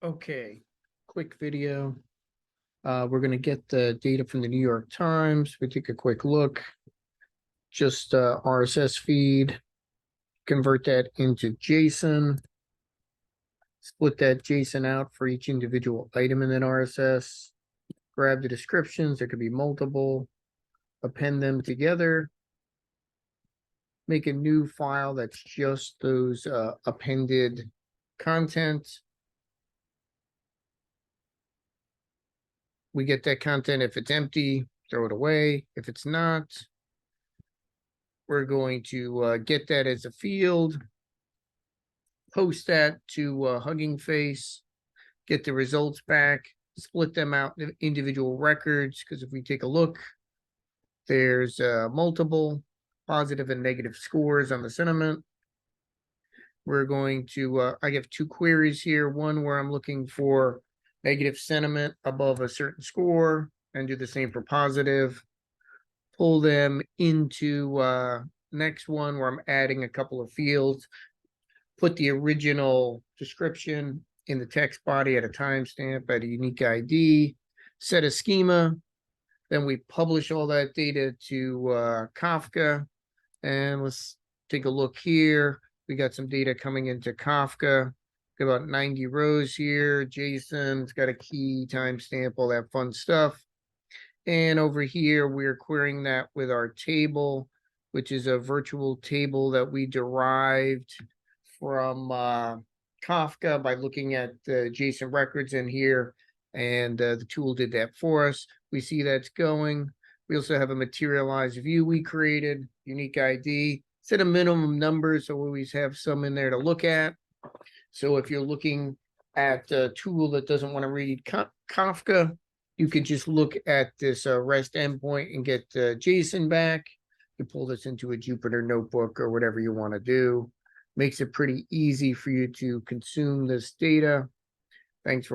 Okay, quick video. We're going to get the data from the New York Times. We take a quick look. Just RSS feed. Convert that into JSON. Split that JSON out for each individual item in that RSS. Grab the descriptions. There could be multiple. Append them together. Make a new file that's just those appended content. We get that content. If it's empty, throw it away. If it's not, we're going to get that as a field, post that to HuggingFace, get the results back, split them out in individual records, because if we take a look, there's multiple positive and negative scores on the sentiment. We're going to, I have two queries here, one where I'm looking for negative sentiment above a certain score, and do the same for positive. Pull them into next one where I'm adding a couple of fields. Put the original description in the text body at a timestamp, at a unique ID. Set a schema. Then we publish all that data to Kafka. And let's take a look here. We got some data coming into Kafka. Got about 90 rows here. JSON's got a key, timestamp, all that fun stuff. And over here, we're querying that with our table, which is a virtual table that we derived from Kafka by looking at the JSON records in here. And the tool did that for us. We see that's going. We also have a materialized view we created, unique ID. Set a minimum number, so we always have some in there to look at. So if you're looking at a tool that doesn't want to read Kafka, you could just look at this REST endpoint and get JSON back. You pull this into a Jupyter notebook or whatever you want to do. Makes it pretty easy for you to consume this data. Thanks for